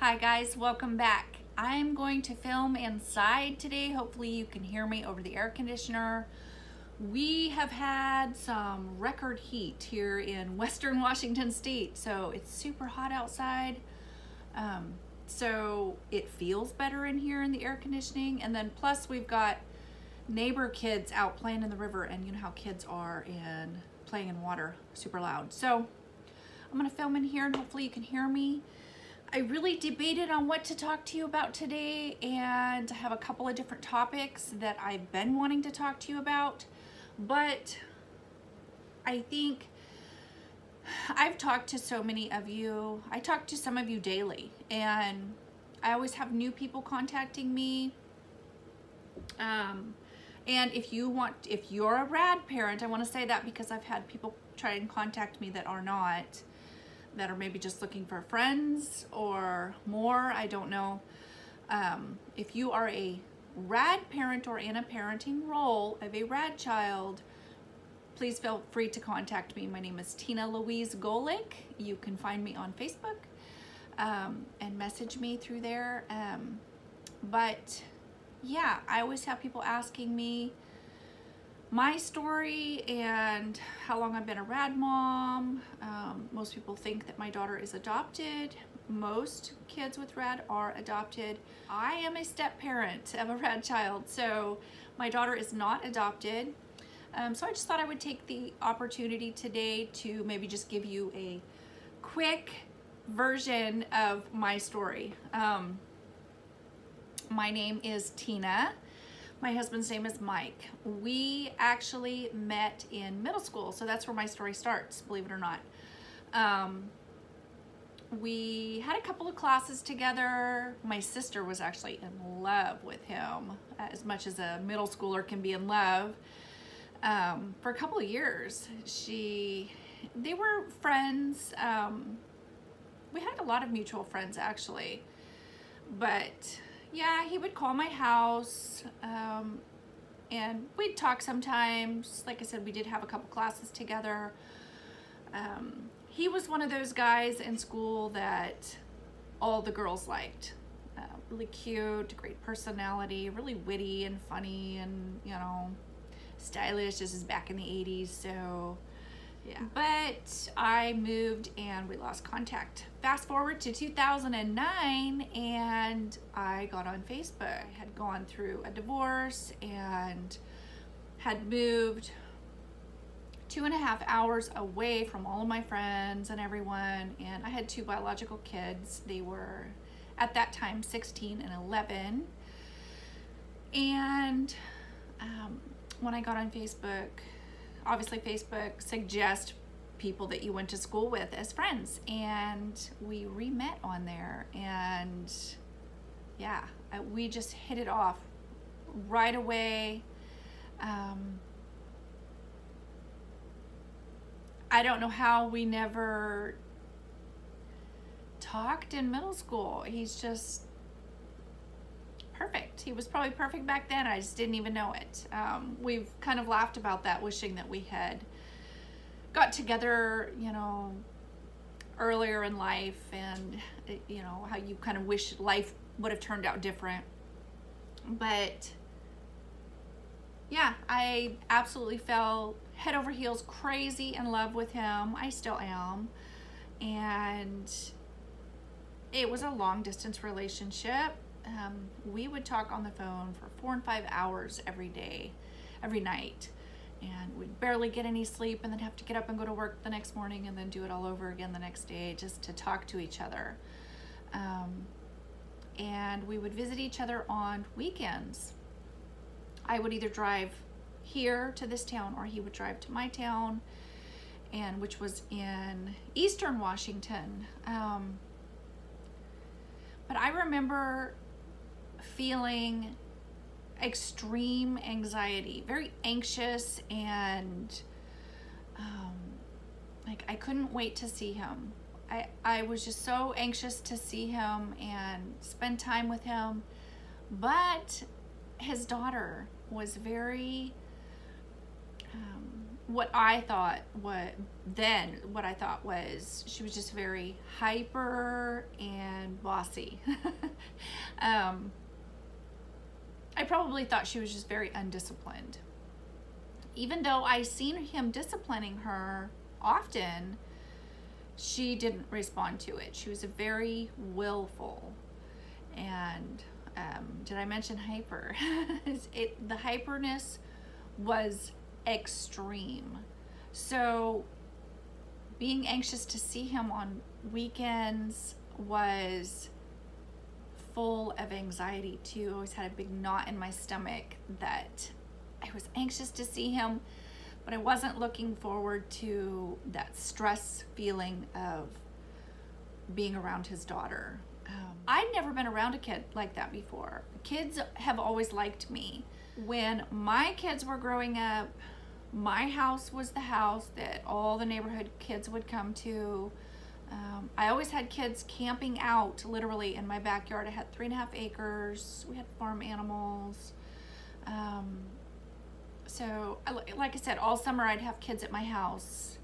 Hi guys, welcome back. I'm going to film inside today. Hopefully you can hear me over the air conditioner. We have had some record heat here in Western Washington State, so it's super hot outside. So it feels better in here in the air conditioning, and then plus we've got neighbor kids out playing in the river, and you know how kids are in playing in water, super loud. So I'm gonna film in here and hopefully you can hear me. I really debated on what to talk to you about today, and I have a couple of different topics that I've been wanting to talk to you about, but I think I've talked to so many of you. I talk to some of you daily, and I always have new people contacting me. And if you're a rad parent, I want to say that because I've had people try and contact me that are not, that are maybe just looking for friends or more, I don't know. If you are a rad parent or in a parenting role of a rad child, please feel free to contact me. My name is Tina Louise Golick. You can find me on Facebook and message me through there. But yeah, I always have people asking me my story and how long I've been a rad mom. Most people think that my daughter is adopted. Most kids with rad are adopted. I am a step parent of a rad child, so my daughter is not adopted. So I just thought I would take the opportunity today to maybe just give you a quick version of my story. My name is Tina. My husband's name is Mike. We actually met in middle school, so that's where my story starts, believe it or not. We had a couple of classes together. My sister was actually in love with him, as much as a middle schooler can be in love. For a couple of years, they were friends. We had a lot of mutual friends actually, but yeah, he would call my house, and we'd talk sometimes. Like I said, we did have a couple classes together. He was one of those guys in school that all the girls liked. Really cute, great personality, really witty and funny, and you know, stylish. This is back in the 80s, so yeah. But I moved and we lost contact. Fast forward to 2009 and I got on Facebook. I had gone through a divorce and had moved 2.5 hours away from all of my friends and everyone, and I had 2 biological kids. They were at that time 16 and 11, and when I got on Facebook, obviously Facebook suggests people that you went to school with as friends, and we re-met on there, and yeah, we just hit it off right away. I don't know how we never talked in middle school. He's just perfect. He was probably perfect back then. I just didn't even know it. We've kind of laughed about that, wishing that we had got together, you know, earlier in life, and you know, how you kind of wish life would have turned out different. But yeah, I absolutely fell head over heels crazy in love with him. I still am. And it was a long distance relationship. We would talk on the phone for 4 and 5 hours every day, every night, and we'd barely get any sleep, and then have to get up and go to work the next morning, and then do it all over again the next day just to talk to each other. And we would visit each other on weekends. I would either drive here to this town, or he would drive to my town, and which was in Eastern Washington. But I remember feeling extreme anxiety, very anxious, and like I couldn't wait to see him. I was just so anxious to see him and spend time with him. But his daughter was very what I thought was she was just very hyper and bossy. I probably thought she was just very undisciplined. Even though I seen him disciplining her often, she didn't respond to it. She was a very willful. And did I mention hyper? The hyperness was extreme. So being anxious to see him on weekends was full of anxiety too. I always had a big knot in my stomach that I was anxious to see him, but I wasn't looking forward to that stress feeling of being around his daughter. I'd never been around a kid like that before. Kids have always liked me. When my kids were growing up, my house was the house that all the neighborhood kids would come to. I always had kids camping out literally in my backyard. I had 3.5 acres. We had farm animals. So like I said, all summer I'd have kids at my house,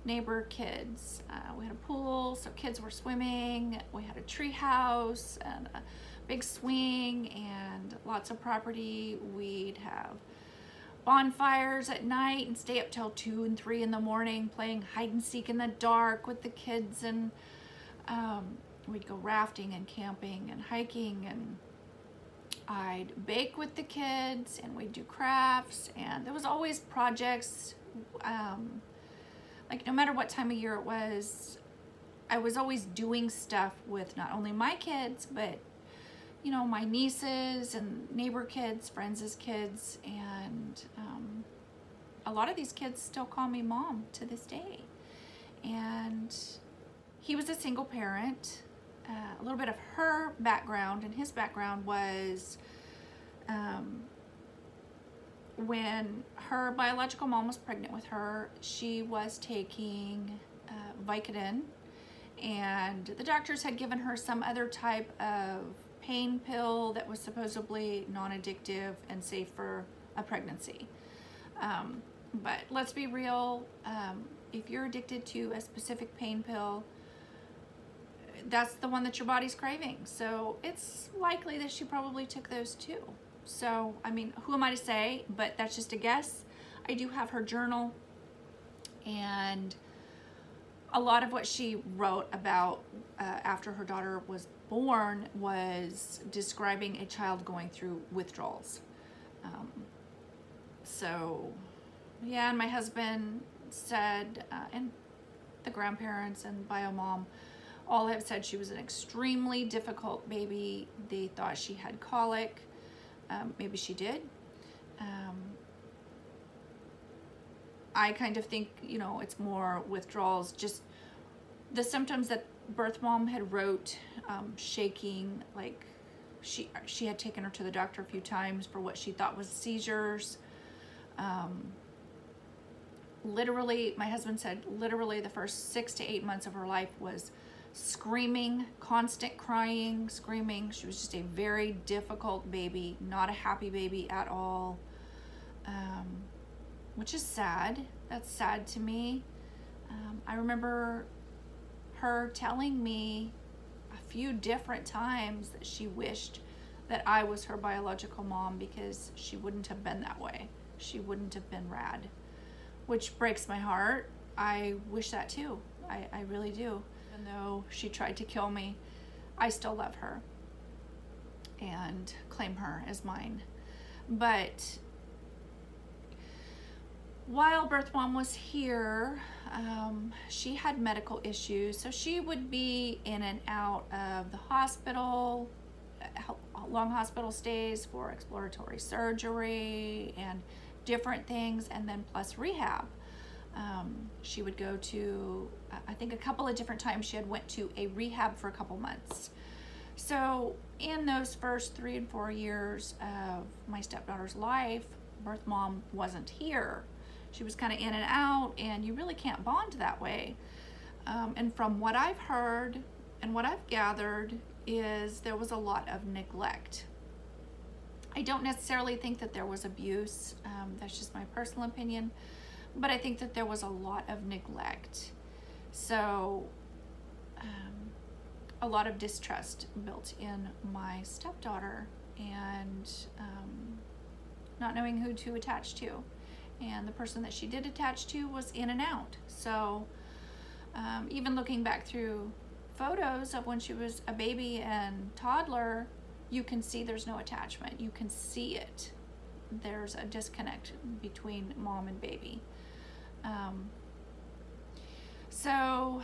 neighbor kids. We had a pool, so kids were swimming. We had a tree house and a big swing and lots of property. We'd have bonfires at night and stay up till 2 and 3 in the morning playing hide and seek in the dark with the kids, and we'd go rafting and camping and hiking, and I'd bake with the kids and we'd do crafts, and there was always projects. Like no matter what time of year it was, I was always doing stuff with not only my kids, but you know, my nieces and neighbor kids, friends' kids, and a lot of these kids still call me mom to this day. And he was a single parent. A little bit of her background and his background was when her biological mom was pregnant with her, she was taking Vicodin, and the doctors had given her some other type of pain pill that was supposedly non-addictive and safe for a pregnancy. But let's be real, if you're addicted to a specific pain pill, that's the one that your body's craving. So it's likely that she probably took those too. So, I mean, who am I to say, but that's just a guess. I do have her journal, and a lot of what she wrote about after her daughter was born was describing a child going through withdrawals. So, yeah, and my husband said, and the grandparents and bio mom all have said she was an extremely difficult baby. They thought she had colic. Maybe she did. I kind of think, you know, it's more withdrawals, just the symptoms that birth mom had wrote, shaking, like she had taken her to the doctor a few times for what she thought was seizures. Literally, my husband said, literally the first 6 to 8 months of her life was screaming, constant crying, screaming. She was just a very difficult baby, not a happy baby at all, which is sad. That's sad to me. I remember her telling me a few different times that she wished that I was her biological mom because she wouldn't have been that way. She wouldn't have been rad, which breaks my heart. I wish that too. I really do. Even though she tried to kill me, I still love her and claim her as mine. But while birth mom was here, she had medical issues, so she would be in and out of the hospital, long hospital stays for exploratory surgery and different things, and then plus rehab. She would go to, I think a couple of different times she had went to a rehab for a couple months. So in those first 3 and 4 years of my stepdaughter's life, birth mom wasn't here. She was kind of in and out, and you really can't bond that way. And from what I've heard and what I've gathered is there was a lot of neglect. I don't necessarily think that there was abuse. That's just my personal opinion. but I think that there was a lot of neglect. So a lot of distrust built in my stepdaughter, and not knowing who to attach to. And the person that she did attach to was in and out. So even looking back through photos of when she was a baby and toddler, you can see there's no attachment. You can see it. There's a disconnect between mom and baby. So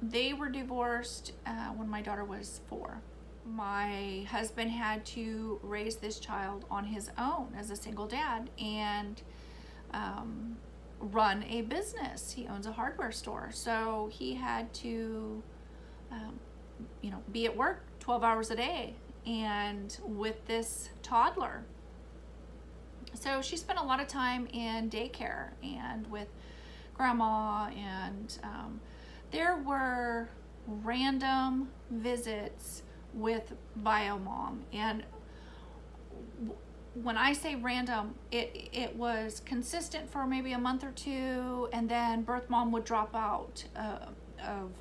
they were divorced when my daughter was 4. My husband had to raise this child on his own as a single dad and run a business. He owns a hardware store. So he had to, be at work 12 hours a day and with this toddler. So she spent a lot of time in daycare and with grandma, and there were random visits with bio mom. And when I say random, it was consistent for maybe a month or 2, and then birth mom would drop out of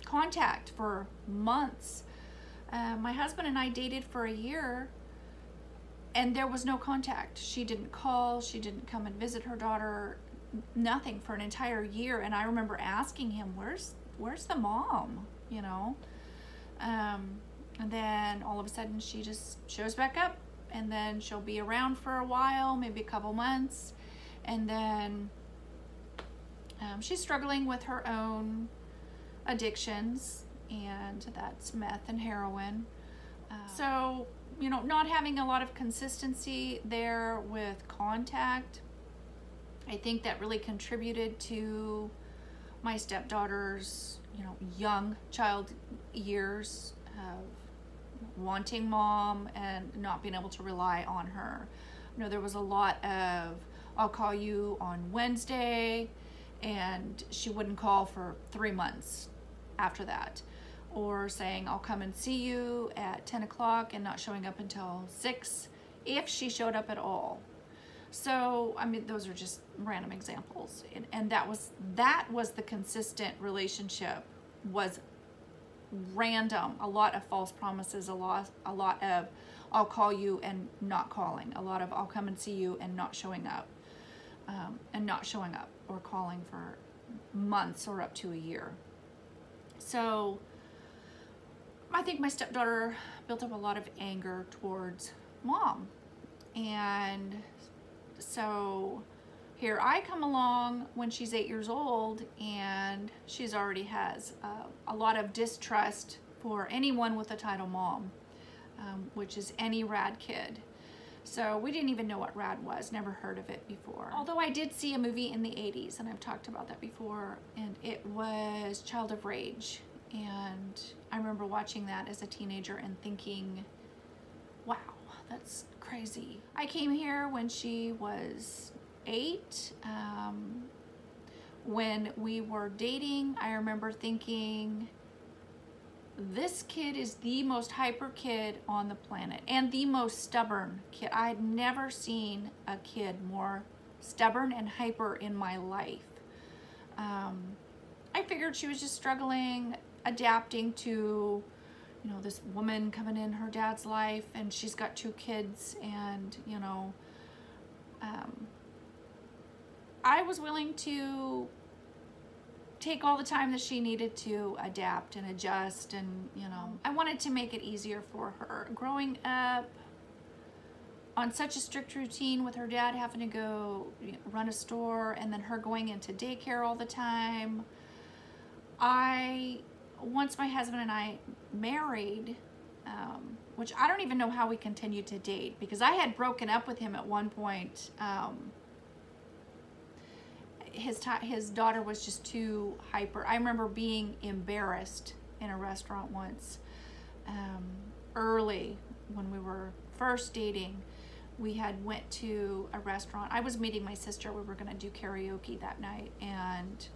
contact for months. My husband and I dated for a year, and there was no contact. She didn't call, she didn't come and visit her daughter, nothing for an entire year. And I remember asking him, where's the mom, and then all of a sudden she just shows back up, and then she'll be around for a while, maybe a couple months, and then she's struggling with her own addictions, and that's meth and heroin. So, not having a lot of consistency there with contact, I think that really contributed to my stepdaughter's, young child years of wanting mom and not being able to rely on her. There was a lot of, I'll call you on Wednesday, and she wouldn't call for 3 months after that. Or saying, I'll come and see you at 10 o'clock and not showing up until 6, if she showed up at all. So, those are just random examples. And that was the consistent relationship, was random. A lot of false promises, a lot of I'll call you and not calling, a lot of I'll come and see you and not showing up, or calling for months or up to a year. So I think my stepdaughter built up a lot of anger towards mom. And so here I come along when she's 8 years old, and she's already has a lot of distrust for anyone with the title mom, which is any rad kid. So we didn't even know what rad was, never heard of it before. Although I did see a movie in the 80s, and I've talked about that before, and it was Child of Rage. And I remember watching that as a teenager and thinking, wow, that's crazy. I came here when she was 8. When we were dating, I remember thinking, this kid is the most hyper kid on the planet and the most stubborn kid. I had never seen a kid more stubborn and hyper in my life. I figured she was just struggling, adapting to, this woman coming in her dad's life, and she's got 2 kids, and, I was willing to take all the time that she needed to adapt and adjust, and I wanted to make it easier for her. Growing up on such a strict routine with her dad having to go run a store, and then her going into daycare all the time, once my husband and I married, which I don't even know how we continued to date, because I had broken up with him at one point. His daughter was just too hyper. I remember being embarrassed in a restaurant once, early when we were first dating. We had went to a restaurant. I was meeting my sister. We were going to do karaoke that night, and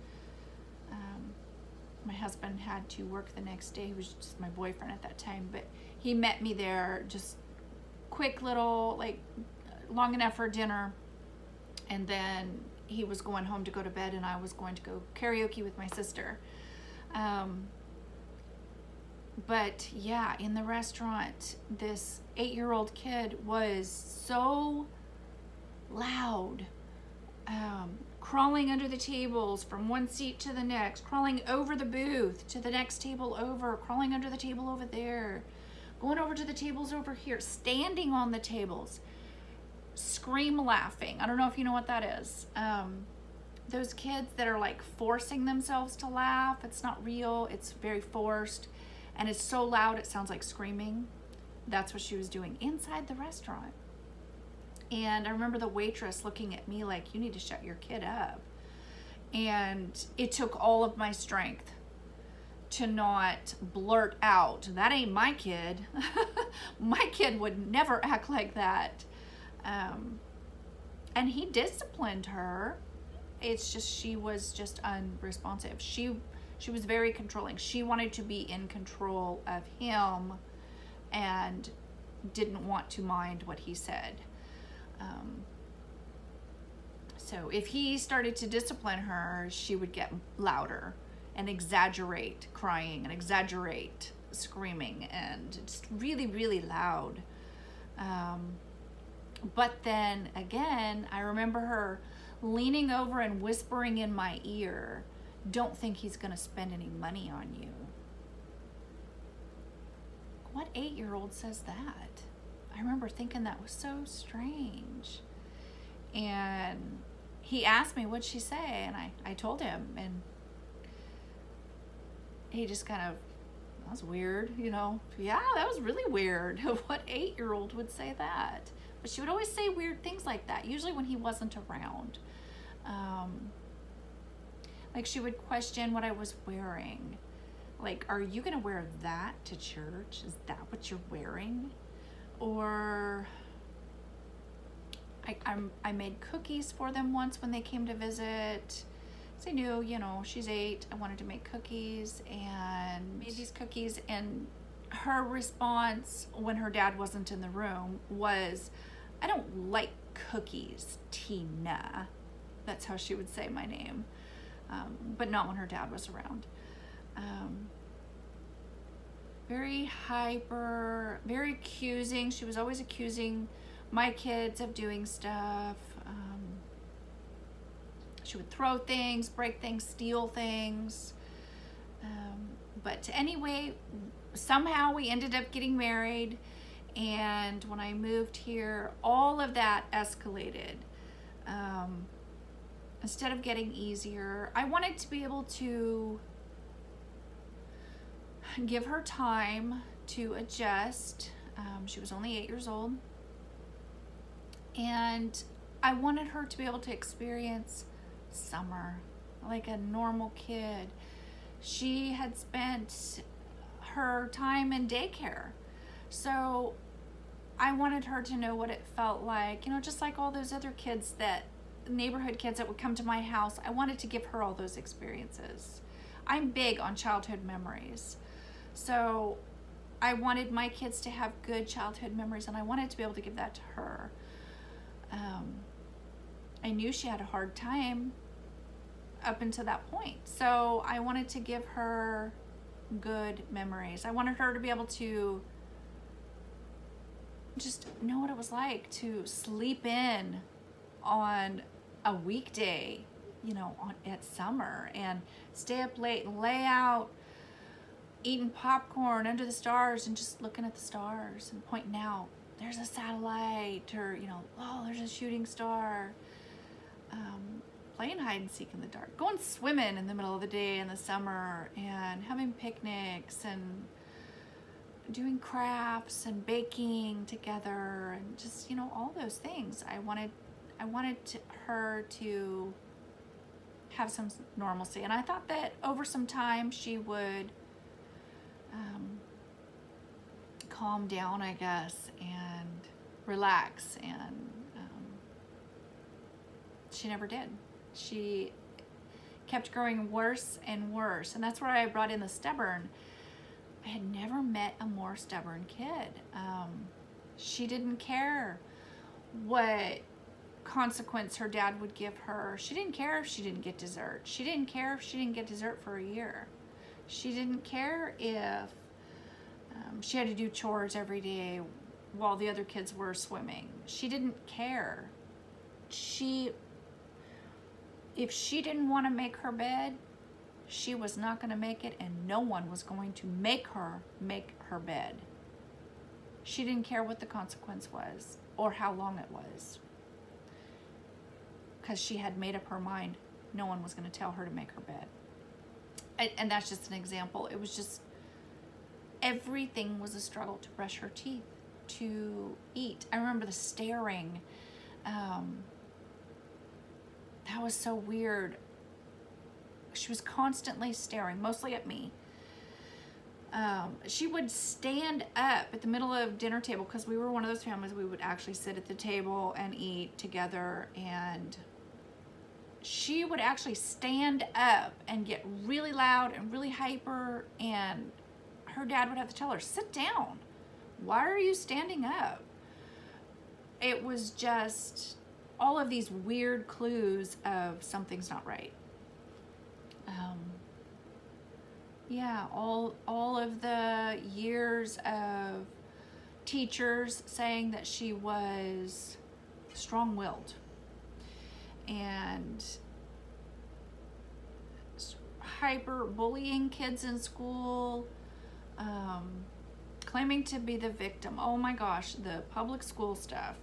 my husband had to work the next day. He was just my boyfriend at that time, but he met me there, just quick little, long enough for dinner. And then he was going home to go to bed, and I was going to go karaoke with my sister. But yeah, in the restaurant, this 8-year-old kid was so loud, crawling under the tables from one seat to the next, crawling over the booth to the next table over, crawling under the table over there, going over to the tables over here, standing on the tables, scream laughing. I don't know if you know what that is. Those kids that are like forcing themselves to laugh. It's not real. It's very forced. And it's so loud it sounds like screaming. That's what she was doing inside the restaurant. And I remember the waitress looking at me like, you need to shut your kid up. And it took all of my strength to not blurt out, that ain't my kid. My kid would never act like that. And he disciplined her. It's just, she was just unresponsive. She was very controlling. She wanted to be in control of him and didn't want to mind what he said. So if he started to discipline her, she would get louder and exaggerate crying and exaggerate screaming and just really, really loud. But then again, I remember her leaning over and whispering in my ear, don't think he's going to spend any money on you. What 8-year-old says that? I remember thinking that was so strange. And he asked me, what'd she say? And I told him, and he just kind of, that was weird, you know. Yeah, that was really weird. What 8-year-old would say that? But she would always say weird things like that, usually when he wasn't around. Like she would question what I was wearing. Like, are you gonna wear that to church? Is that what you're wearing? Or I made cookies for them once when they came to visit. So I knew, you know, she's 8. I wanted to make cookies and made these cookies. And her response when her dad wasn't in the room was, I don't like cookies, Tina. That's how she would say my name. But not when her dad was around. Very hyper, very accusing. She was always accusing my kids of doing stuff. She would throw things, break things, steal things. But anyway, somehow we ended up getting married. And when I moved here, all of that escalated. Instead of getting easier, I wanted to be able to give her time to adjust. She was only 8 years old. And I wanted her to be able to experience summer like a normal kid. She had spent her time in daycare. So I wanted her to know what it felt like, you know, just like all those other kids that neighborhood kids that would come to my house. I wanted to give her all those experiences. I'm big on childhood memories. So I wanted my kids to have good childhood memories, and I wanted to be able to give that to her. I knew she had a hard time up until that point. So I wanted to give her good memories. I wanted her to be able to just know what it was like to sleep in on a weekday, you know, at summer, and stay up late and lay out eating popcorn under the stars and just looking at the stars and pointing out, there's a satellite, or, you know, oh, there's a shooting star. Playing hide and seek in the dark, going swimming in the middle of the day in the summer, and having picnics and doing crafts and baking together, and just, you know, all those things. I wanted her to have some normalcy, and I thought that over some time she would calm down, I guess, and relax, and she never did. She kept growing worse and worse, and that's where I brought in the stubborn. I had never met a more stubborn kid. She didn't care what consequence her dad would give her. She didn't care if she didn't get dessert. She didn't care if she didn't get dessert for a year. She didn't care if she had to do chores every day while the other kids were swimming. She didn't care. If she didn't want to make her bed, she was not going to make it, and no one was going to make her bed. She didn't care what the consequence was or how long it was, because she had made up her mind no one was going to tell her to make her bed. And that's just an example. It was just, everything was a struggle to brush her teeth, to eat. I remember the staring. That was so weird. She was constantly staring, mostly at me. She would stand up at the middle of dinner table, because we were one of those families, we would actually sit at the table and eat together, and she would actually stand up and get really loud and really hyper, and her dad would have to tell her, sit down. Why are you standing up? It was just all of these weird clues of something's not right. Yeah, all of the years of teachers saying that she was strong-willed and hyper bullying kids in school, claiming to be the victim. Oh my gosh, the public school stuff.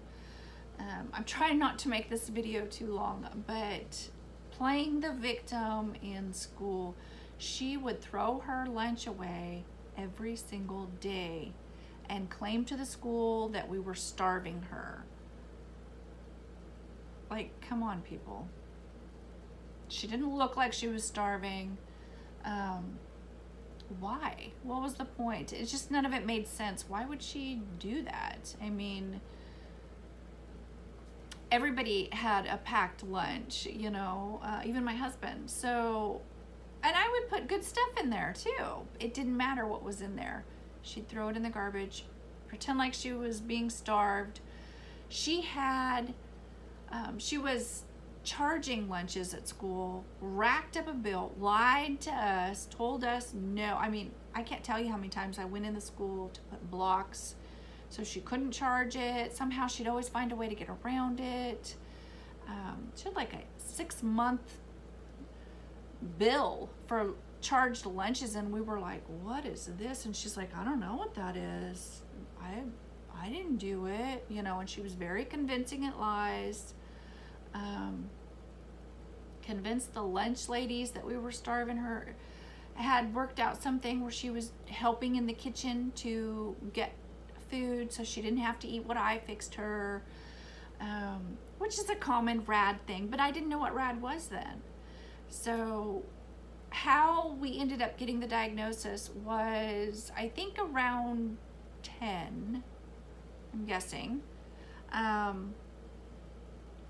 I'm trying not to make this video too long, but playing the victim in school. She would throw her lunch away every single day and claim to the school that we were starving her. Like, come on, people. She didn't look like she was starving. Why? What was the point? It's just, none of it made sense. Why would she do that? I mean, everybody had a packed lunch, you know, even my husband. So, and I would put good stuff in there too. It didn't matter what was in there. She'd throw it in the garbage, pretend like she was being starved. She had, she was charging lunches at school, racked up a bill, lied to us, told us no. I mean, I can't tell you how many times I went in the school to put blocks so she couldn't charge it. Somehow she'd always find a way to get around it. She had like a 6-month bill for charged lunches, and we were like, what is this? And she's like, I don't know what that is. I didn't do it, you know. And she was very convincing at lies. Convinced the lunch ladies that we were starving her. Had worked out something where she was helping in the kitchen to get food so she didn't have to eat what I fixed her, which is a common RAD thing, but I didn't know what RAD was then. So how we ended up getting the diagnosis was, I think, around 10, I'm guessing.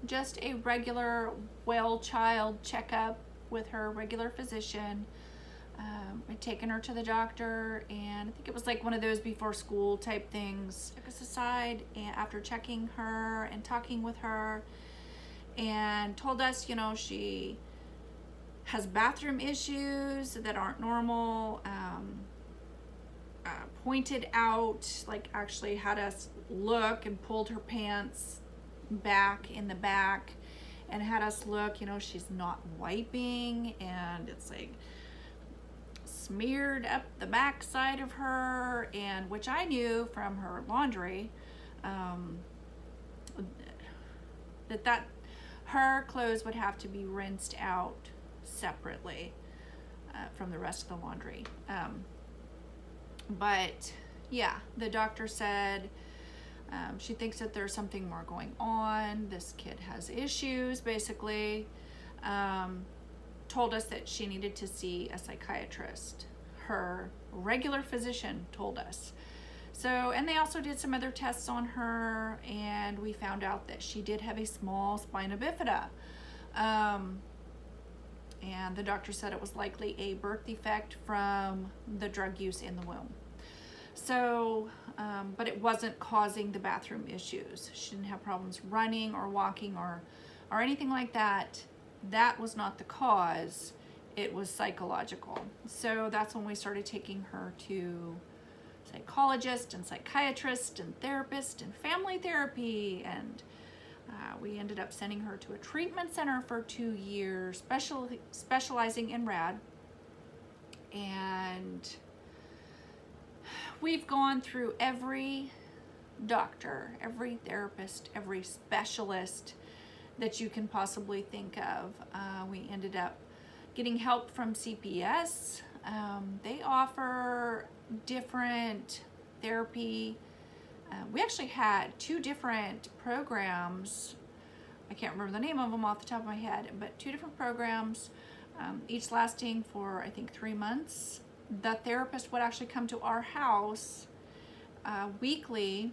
Just a regular well child checkup with her regular physician. I'd taken her to the doctor, and I think it was like one of those before school type things. Took us aside, and after checking her and talking with her, and told us, you know, she has bathroom issues that aren't normal. Pointed out, like actually had us look and pulled her pants back in the back and had us look, you know, she's not wiping, and it's like smeared up the back side of her, and which I knew from her laundry, that her clothes would have to be rinsed out separately from the rest of the laundry. But yeah, the doctor said she thinks that there's something more going on. This kid has issues, basically. Told us that she needed to see a psychiatrist. Her regular physician told us. So, and they also did some other tests on her, and we found out that she did have a small spina bifida. And the doctor said it was likely a birth defect from the drug use in the womb. So, but it wasn't causing the bathroom issues. She didn't have problems running or walking or anything like that. That was not the cause. It was psychological. So that's when we started taking her to psychologist and psychiatrist and therapist and family therapy, and we ended up sending her to a treatment center for 2 years, specializing in RAD. And we've gone through every doctor, every therapist, every specialist that you can possibly think of. We ended up getting help from CPS. They offer different therapy. We actually had 2 different programs. I can't remember the name of them off the top of my head, but 2 different programs, each lasting for, I think, 3 months. The therapist would actually come to our house weekly,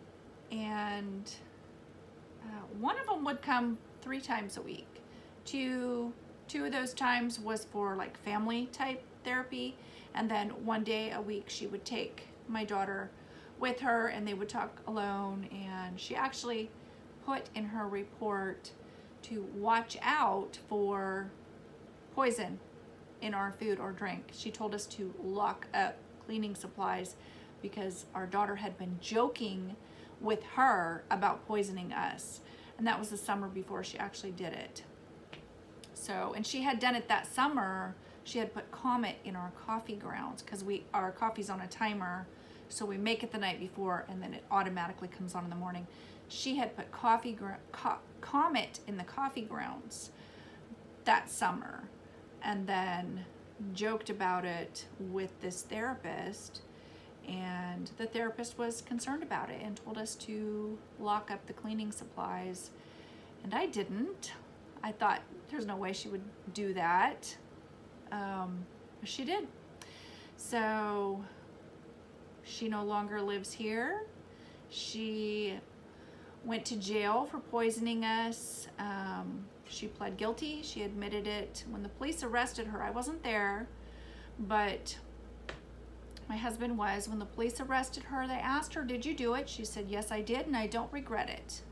and one of them would come 3 times a week. Two of those times was for like family type therapy, and then 1 day a week she would take my daughter with her and they would talk alone. And she actually put in her report to watch out for poison in our food or drink. She told us to lock up cleaning supplies because our daughter had been joking with her about poisoning us. And that was the summer before she actually did it. So, and she had done it that summer. She had put Comet in our coffee grounds because our coffee's on a timer. So we make it the night before and then it automatically comes on in the morning. She had put Comet in the coffee grounds that summer, and then joked about it with this therapist, and the therapist was concerned about it and told us to lock up the cleaning supplies, and I didn't. I thought there's no way she would do that. She did. So she no longer lives here. She went to jail for poisoning us. She pled guilty. She admitted it. When the police arrested her, I wasn't there, but my husband was. When the police arrested her, they asked her, "Did you do it?" She said, "Yes, I did, and I don't regret it."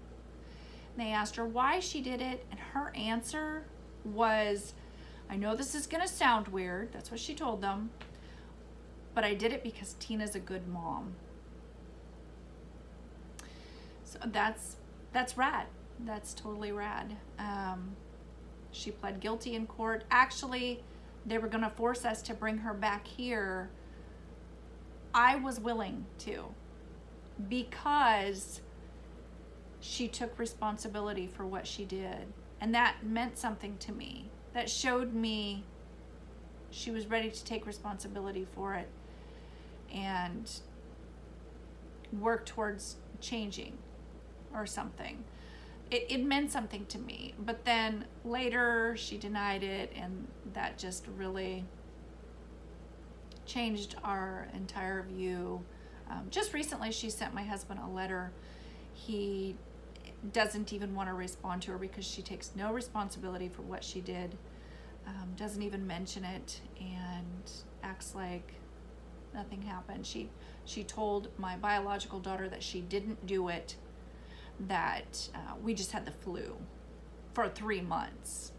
And they asked her why she did it, and her answer was, "I know this is gonna sound weird," that's what she told them, "but I did it because Tina's a good mom." So that's rad. That's totally rad. She pled guilty in court. Actually, they were gonna force us to bring her back here. I was willing to, because she took responsibility for what she did. And that meant something to me. That showed me she was ready to take responsibility for it and work towards changing or something. It meant something to me. But then later she denied it, and that just really changed our entire view. Just recently she sent my husband a letter. He doesn't even want to respond to her because she takes no responsibility for what she did, doesn't even mention it, and acts like nothing happened. She told my biological daughter that she didn't do it, that we just had the flu for 3 months.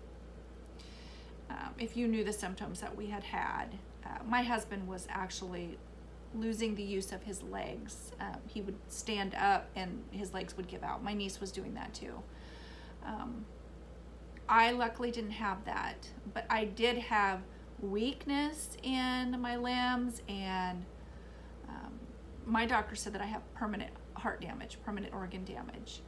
If you knew the symptoms that we had, my husband was actually losing the use of his legs. He would stand up and his legs would give out. My niece was doing that too. I luckily didn't have that, but I did have weakness in my limbs, and my doctor said that I have permanent heart damage, permanent organ damage.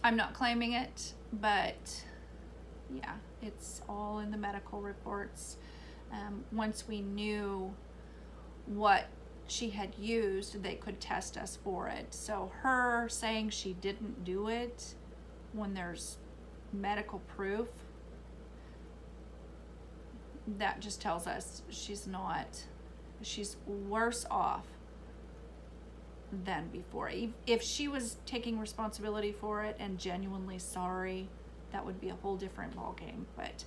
I'm not claiming it, but yeah, it's all in the medical reports. Once we knew what she had used, they could test us for it. So her saying she didn't do it when there's medical proof, that just tells us she's worse off than before. If she was taking responsibility for it and genuinely sorry, that would be a whole different ballgame. But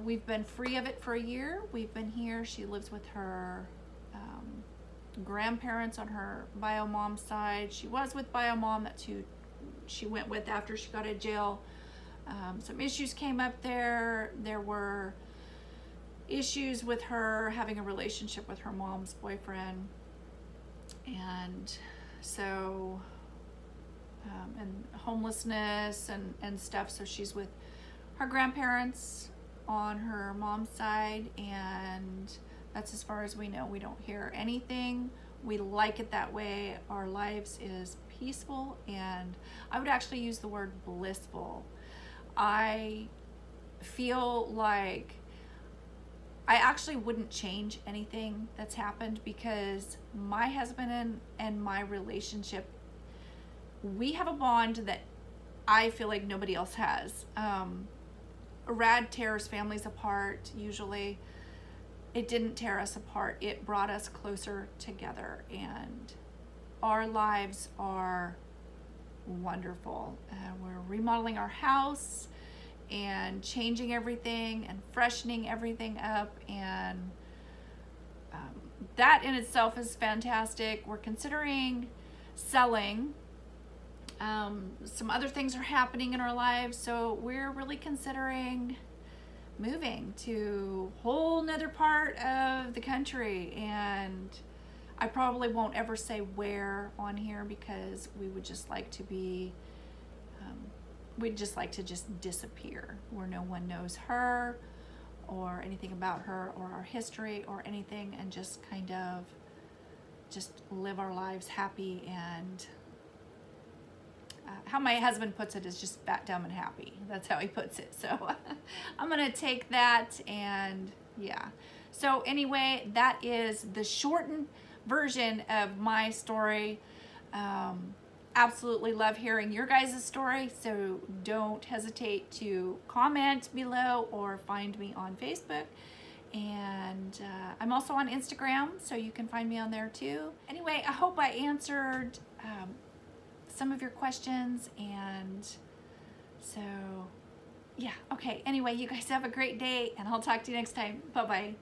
We've been free of it for a year. We've been here. She lives with her grandparents on her bio mom side. She was with bio mom. That's who she went with after she got out of jail. Some issues came up there. There were issues with her having a relationship with her mom's boyfriend. And so, and homelessness and stuff. So she's with her grandparents on her mom's side, and that's as far as we know. We don't hear anything. We like it that way. Our lives is peaceful, and I would actually use the word blissful. I feel like I actually wouldn't change anything that's happened, because my husband and my relationship, we have a bond that I feel like nobody else has. Rad tears families apart usually. It didn't tear us apart. It brought us closer together, and our lives are wonderful. We're remodeling our house and changing everything and freshening everything up, and that in itself is fantastic. We're considering selling. Some other things are happening in our lives, so we're really considering moving to a whole nother part of the country, and I probably won't ever say where on here, because we would just like to be we'd just like to just disappear where no one knows her or anything about her or our history or anything, and just kind of just live our lives happy. And how my husband puts it is just fat, dumb, and happy. That's how he puts it. So I'm gonna take that, and yeah. So anyway, that is the shortened version of my story. Absolutely love hearing your guys' story, so don't hesitate to comment below or find me on Facebook. And I'm also on Instagram, so you can find me on there too. Anyway, I hope I answered some of your questions, and so yeah, okay. Anyway, you guys have a great day, and I'll talk to you next time. Bye-bye.